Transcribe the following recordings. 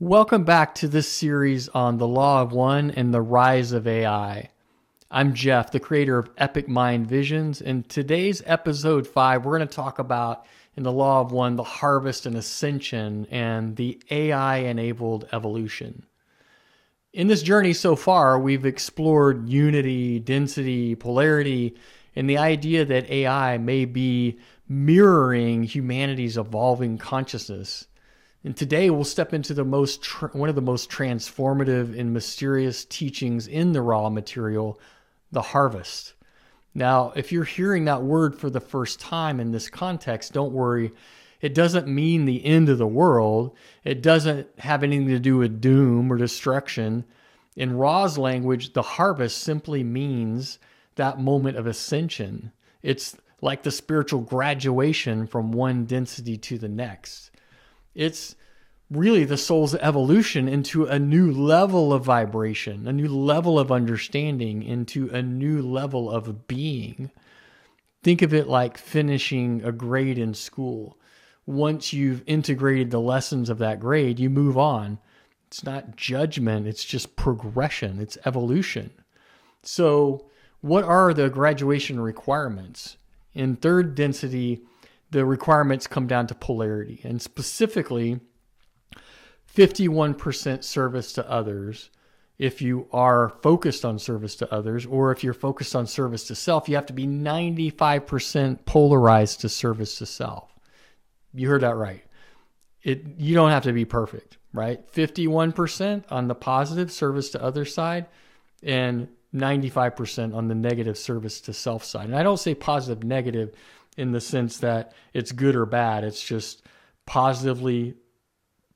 Welcome back to this series on the Law of One and the rise of AI. I'm Jeff, the creator of Epic Mind Visions, and today's episode 5, we're going to talk about, in the Law of One, the harvest and ascension and the AI-enabled evolution. In this journey so far, we've explored unity, density, polarity, and the idea that AI may be mirroring humanity's evolving consciousness. And today we'll step into one of the most transformative and mysterious teachings in the raw material, the harvest. Now, if you're hearing that word for the first time in this context, don't worry. It doesn't mean the end of the world. It doesn't have anything to do with doom or destruction. In Ra's language, the harvest simply means that moment of ascension. It's like the spiritual graduation from one density to the next. It's really the soul's evolution into a new level of vibration, a new level of understanding, into a new level of being. Think of it like finishing a grade in school. Once you've integrated the lessons of that grade, you move on. It's not judgment, it's just progression, it's evolution. So, what are the graduation requirements? In third density, the requirements come down to polarity, and specifically 51% service to others. If you are focused on service to others, or if you're focused on service to self, you have to be 95% polarized to service to self. You heard that right. You don't have to be perfect, right? 51% on the positive service to other side, and 95% on the negative service to self side. And I don't say positive, negative in the sense that it's good or bad. It's just positively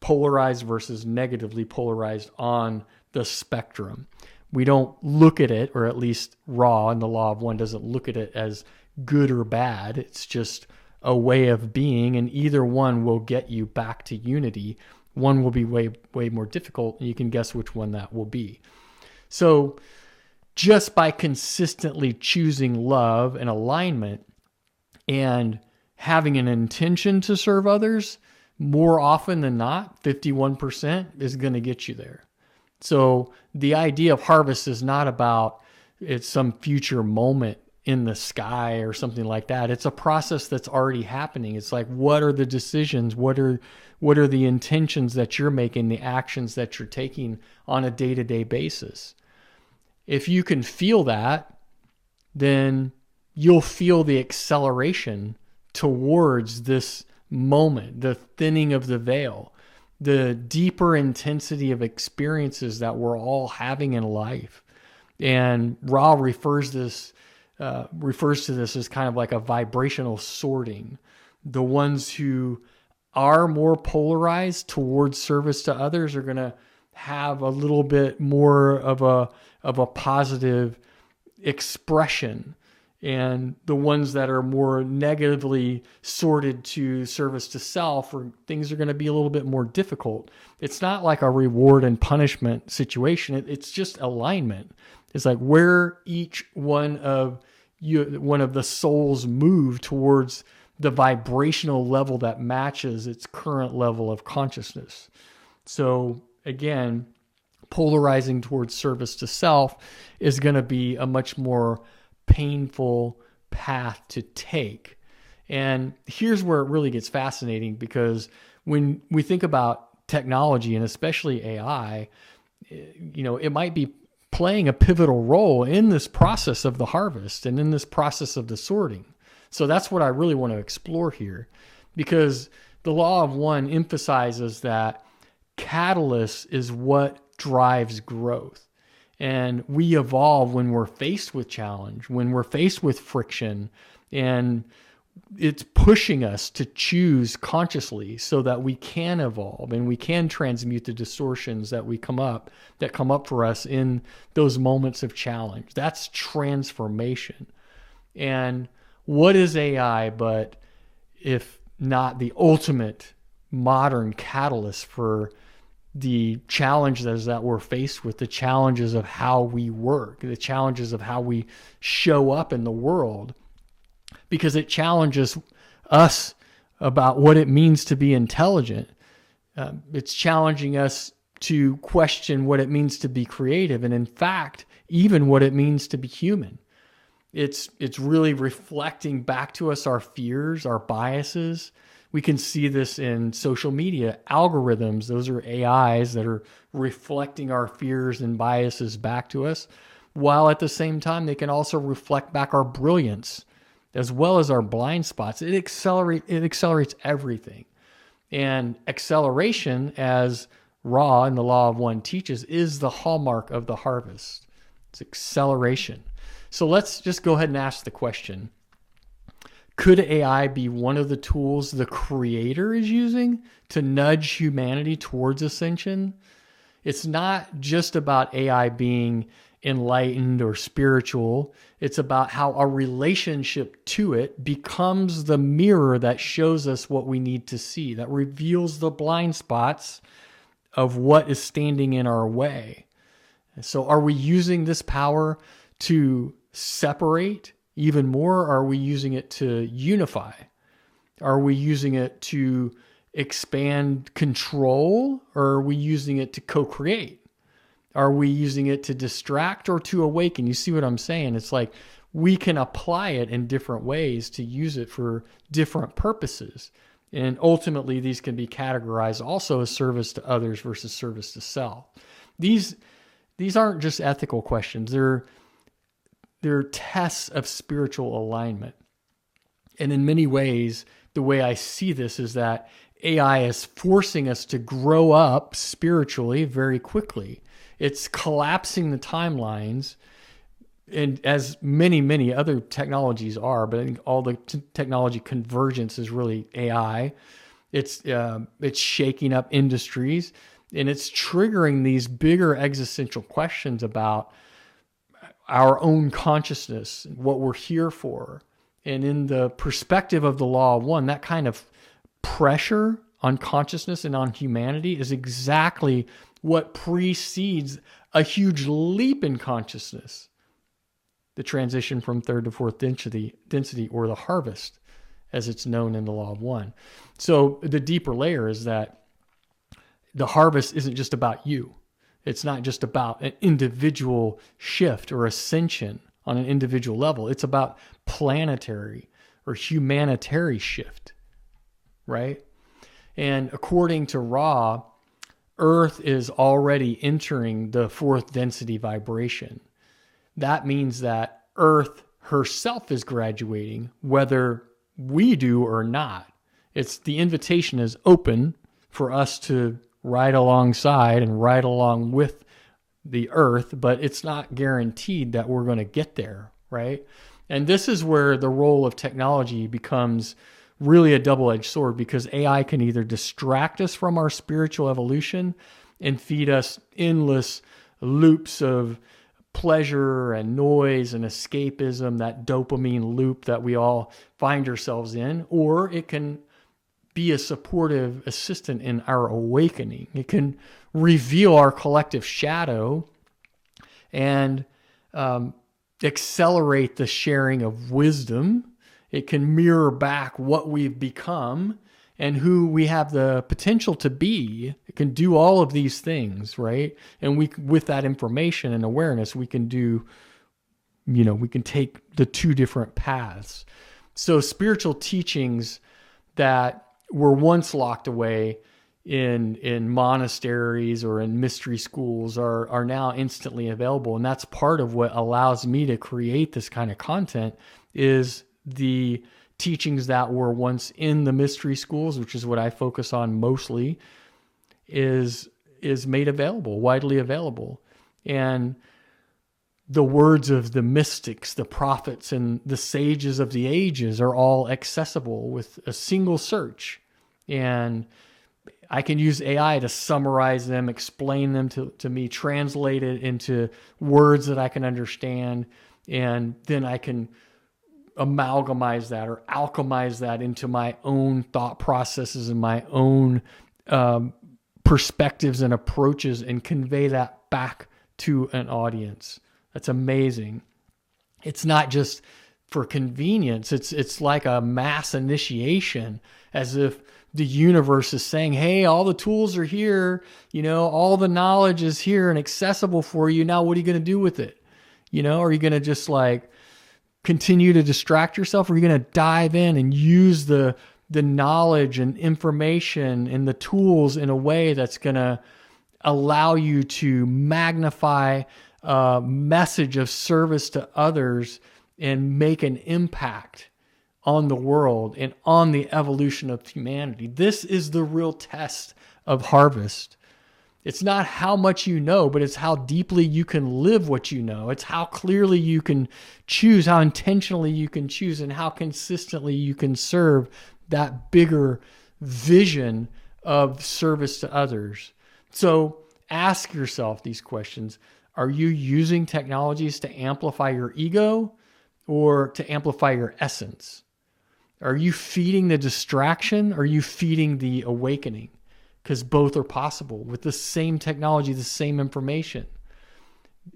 polarized versus negatively polarized on the spectrum. We don't look at it, or at least Ra in the Law of One doesn't look at it as good or bad. It's just a way of being, and either one will get you back to unity. One will be way more difficult, and you can guess which one that will be. So just by consistently choosing love and alignment and having an intention to serve others, more often than not, 51% is going to get you there. So the idea of harvest is not about it's some future moment in the sky or something like that. It's a process that's already happening. It's like, what are the decisions? What are the intentions that you're making, the actions that you're taking on a day-to-day basis? If you can feel that, then you'll feel the acceleration towards this moment, the thinning of the veil, the deeper intensity of experiences that we're all having in life. And Ra refers to this as kind of like a vibrational sorting. The ones who are more polarized towards service to others are going to have a little bit more of a positive expression. And the ones that are more negatively sorted to service to self, or things are going to be a little bit more difficult. It's not like a reward and punishment situation. It's just alignment. It's like where each one of the souls move towards the vibrational level that matches its current level of consciousness. So again, polarizing towards service to self is going to be a much more painful path to take. And here's where it really gets fascinating, because when we think about technology, and especially AI, it might be playing a pivotal role in this process of the harvest and in this process of the sorting. So that's what I really want to explore here, because the Law of One emphasizes that catalyst is what drives growth. And we evolve when we're faced with challenge, when we're faced with friction, and it's pushing us to choose consciously so that we can evolve and we can transmute the distortions that come up for us in those moments of challenge. That's transformation. And what is AI but if not the ultimate modern catalyst for the challenges that we're faced with, the challenges of how we work, the challenges of how we show up in the world, because it challenges us about what it means to be intelligent. It's challenging us to question what it means to be creative, and in fact, even what it means to be human. It's really reflecting back to us our fears, our biases. We can see this in social media algorithms. Those are AIs that are reflecting our fears and biases back to us, while at the same time, they can also reflect back our brilliance as well as our blind spots. It accelerates everything. And acceleration, as Ra in the Law of One teaches, is the hallmark of the harvest. It's acceleration. So let's just go ahead and ask the question. Could AI be one of the tools the Creator is using to nudge humanity towards ascension? It's not just about AI being enlightened or spiritual. It's about how our relationship to it becomes the mirror that shows us what we need to see, that reveals the blind spots of what is standing in our way. So are we using this power to separate even more? Or are we using it to unify? Are we using it to expand control? Or are we using it to co-create? Are we using it to distract or to awaken? You see what I'm saying? It's like we can apply it in different ways to use it for different purposes. And ultimately, these can be categorized also as service to others versus service to self. These aren't just ethical questions. They're tests of spiritual alignment. And in many ways, the way I see this is that AI is forcing us to grow up spiritually very quickly. It's collapsing the timelines, and as many other technologies are, but I think all the technology convergence is really AI. It's shaking up industries, and it's triggering these bigger existential questions about our own consciousness, what we're here for. And in the perspective of the Law of One, that kind of pressure on consciousness and on humanity is exactly what precedes a huge leap in consciousness, the transition from third to fourth density, or the harvest, as it's known in the Law of One. So the deeper layer is that the harvest isn't just about you. It's not just about an individual shift or ascension on an individual level. It's about planetary or humanitarian shift, right? And according to Ra, Earth is already entering the fourth density vibration. That means that Earth herself is graduating, whether we do or not. The invitation is open for us to ride alongside and ride along with the Earth, but it's not guaranteed that we're going to get there, right? And this is where the role of technology becomes really a double-edged sword, because AI can either distract us from our spiritual evolution and feed us endless loops of pleasure and noise and escapism, that dopamine loop that we all find ourselves in, or it can be a supportive assistant in our awakening. It can reveal our collective shadow and accelerate the sharing of wisdom. It can mirror back what we've become and who we have the potential to be. It can do all of these things, right? And with that information and awareness, we can we can take the two different paths. So spiritual teachings that were once locked away in monasteries or in mystery schools are now instantly available. And that's part of what allows me to create this kind of content, is the teachings that were once in the mystery schools, which is what I focus on mostly, is made available, widely available. And the words of the mystics, the prophets, and the sages of the ages are all accessible with a single search. And I can use AI to summarize them, explain them to me, translate it into words that I can understand, and then I can amalgamize that or alchemize that into my own thought processes and my own perspectives and approaches, and convey that back to an audience. That's amazing. It's not just for convenience. It's like a mass initiation, as if the universe is saying, hey, all the tools are here, all the knowledge is here and accessible for you. Now, what are you going to do with it? Are you going to just like continue to distract yourself? Or are you going to dive in and use the knowledge and information and the tools in a way that's going to allow you to magnify a message of service to others and make an impact on the world and on the evolution of humanity? This is the real test of harvest. It's not how much you know, but it's how deeply you can live what you know. It's how clearly you can choose, how intentionally you can choose, and how consistently you can serve that bigger vision of service to others. So ask yourself these questions. Are you using technologies to amplify your ego or to amplify your essence? Are you feeding the distraction? Or are you feeding the awakening? Because both are possible with the same technology, the same information.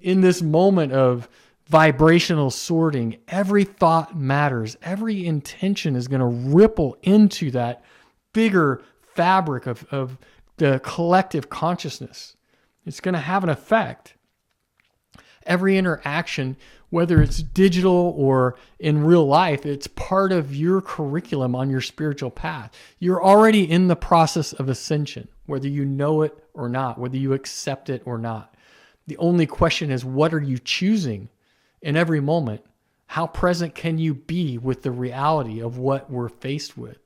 In this moment of vibrational sorting, every thought matters. Every intention is going to ripple into that bigger fabric of the collective consciousness. It's going to have an effect. Every interaction, whether it's digital or in real life, it's part of your curriculum on your spiritual path. You're already in the process of ascension, whether you know it or not, whether you accept it or not. The only question is, what are you choosing in every moment? How present can you be with the reality of what we're faced with?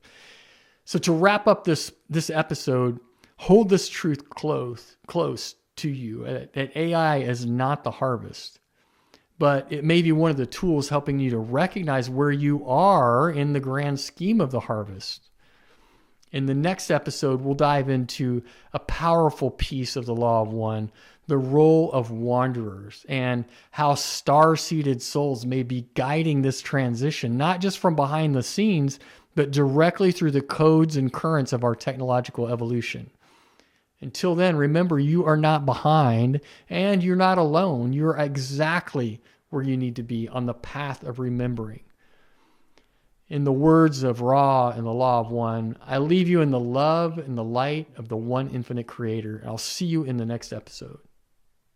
So to wrap up this episode, hold this truth close to you, that AI is not the harvest, but it may be one of the tools helping you to recognize where you are in the grand scheme of the harvest. In the next episode, we'll dive into a powerful piece of the Law of One, the role of wanderers, and how star-seeded souls may be guiding this transition, not just from behind the scenes, but directly through the codes and currents of our technological evolution. Until then, remember, you are not behind and you're not alone. You're exactly where you need to be on the path of remembering. In the words of Ra and the Law of One, I leave you in the love and the light of the one infinite creator. I'll see you in the next episode.